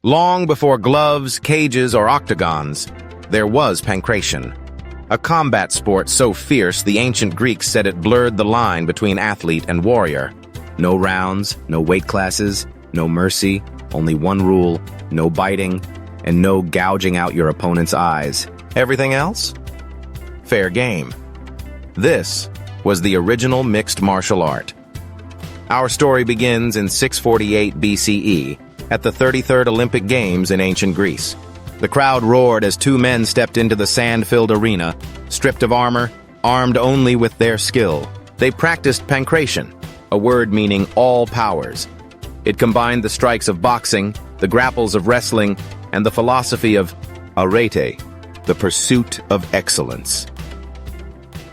Long before gloves, cages, or octagons, there was pankration, a combat sport so fierce the ancient Greeks said it blurred the line between athlete and warrior. No rounds, no weight classes, no mercy, only one rule: no biting, and no gouging out your opponent's eyes. Everything else? Fair game. This was the original mixed martial art. Our story begins in 648 BCE, at the 33rd Olympic Games in ancient Greece. The crowd roared as two men stepped into the sand-filled arena, stripped of armor, armed only with their skill. They practiced pankration, a word meaning all powers. It combined the strikes of boxing, the grapples of wrestling, and the philosophy of Arete, the pursuit of excellence.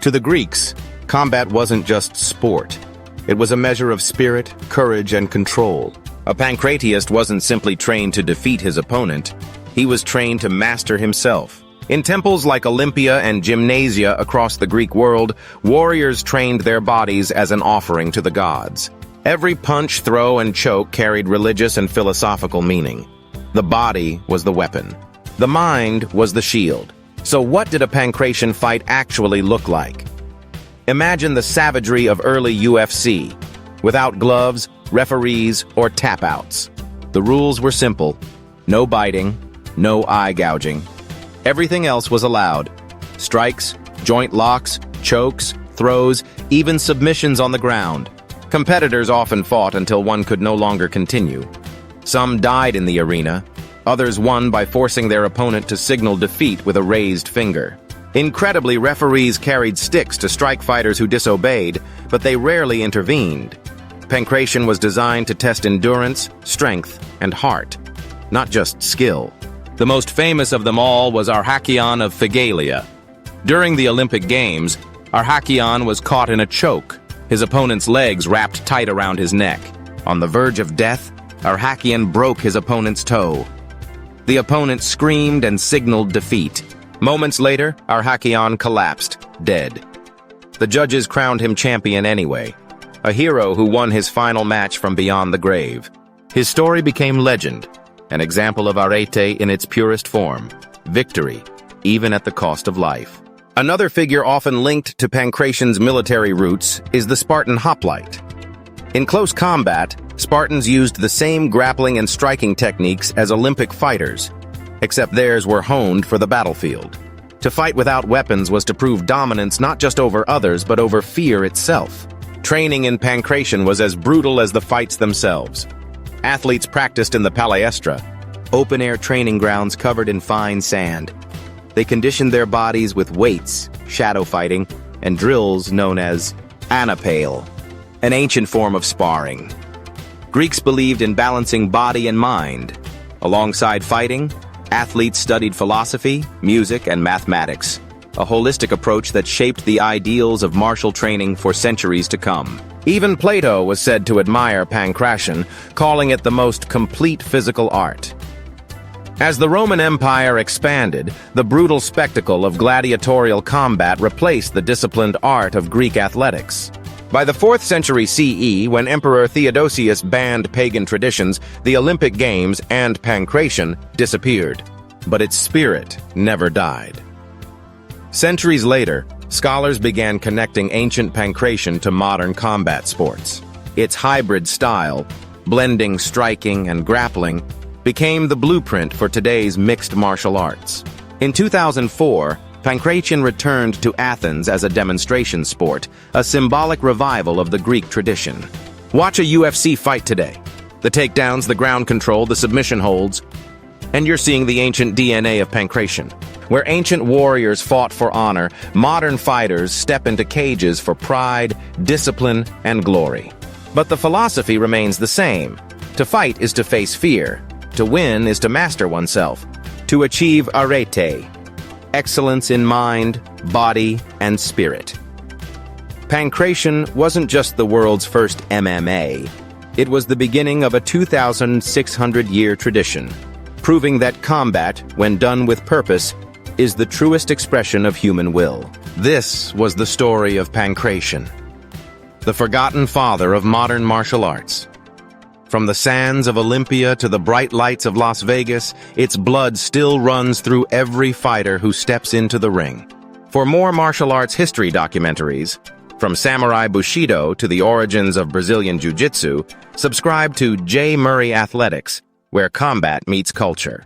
To the Greeks, combat wasn't just sport. It was a measure of spirit, courage, and control. A pancratiast wasn't simply trained to defeat his opponent, he was trained to master himself. In temples like Olympia and gymnasia across the Greek world, warriors trained their bodies as an offering to the gods. Every punch, throw, and choke carried religious and philosophical meaning. The body was the weapon. The mind was the shield. So what did a pankration fight actually look like? Imagine the savagery of early UFC, without gloves, referees, or tap-outs. The rules were simple: no biting, no eye gouging. Everything else was allowed: strikes, joint locks, chokes, throws, even submissions on the ground. Competitors often fought until one could no longer continue. Some died in the arena, others won by forcing their opponent to signal defeat with a raised finger. Incredibly, referees carried sticks to strike fighters who disobeyed, but they rarely intervened. Pankration was designed to test endurance, strength, and heart, not just skill. The most famous of them all was Arrachion of Phigalia. During the Olympic Games, Arrachion was caught in a choke, his opponent's legs wrapped tight around his neck. On the verge of death, Arrachion broke his opponent's toe. The opponent screamed and signaled defeat. Moments later, Arrachion collapsed, dead. The judges crowned him champion anyway, a hero who won his final match from beyond the grave. His story became legend, an example of Arete in its purest form: victory, even at the cost of life. Another figure often linked to pankration's military roots is the Spartan hoplite. In close combat, Spartans used the same grappling and striking techniques as Olympic fighters, except theirs were honed for the battlefield. To fight without weapons was to prove dominance not just over others, but over fear itself. Training in pankration was as brutal as the fights themselves. Athletes practiced in the palestra, open-air training grounds covered in fine sand. They conditioned their bodies with weights, shadow fighting, and drills known as anapale, an ancient form of sparring. Greeks believed in balancing body and mind. Alongside fighting, athletes studied philosophy, music, and mathematics, a holistic approach that shaped the ideals of martial training for centuries to come. Even Plato was said to admire pankration, calling it the most complete physical art. As the Roman Empire expanded, the brutal spectacle of gladiatorial combat replaced the disciplined art of Greek athletics. By the 4th century CE, when Emperor Theodosius banned pagan traditions, the Olympic Games and pankration disappeared. But its spirit never died. Centuries later, scholars began connecting ancient pankration to modern combat sports. Its hybrid style, blending striking and grappling, became the blueprint for today's mixed martial arts. In 2004, pankration returned to Athens as a demonstration sport, a symbolic revival of the Greek tradition. Watch a UFC fight today. The takedowns, the ground control, the submission holds, and you're seeing the ancient DNA of pankration. Where ancient warriors fought for honor, modern fighters step into cages for pride, discipline, and glory. But the philosophy remains the same. To fight is to face fear. To win is to master oneself. To achieve arete, excellence in mind, body, and spirit. Pankration wasn't just the world's first MMA. It was the beginning of a 2,600-year tradition, proving that combat, when done with purpose, is the truest expression of human will. This was the story of pankration, the forgotten father of modern martial arts. From the sands of Olympia to the bright lights of Las Vegas, its blood still runs through every fighter who steps into the ring. For more martial arts history documentaries, from Samurai Bushido to the origins of Brazilian Jiu-Jitsu, subscribe to JMurrayAthletics, where combat meets culture.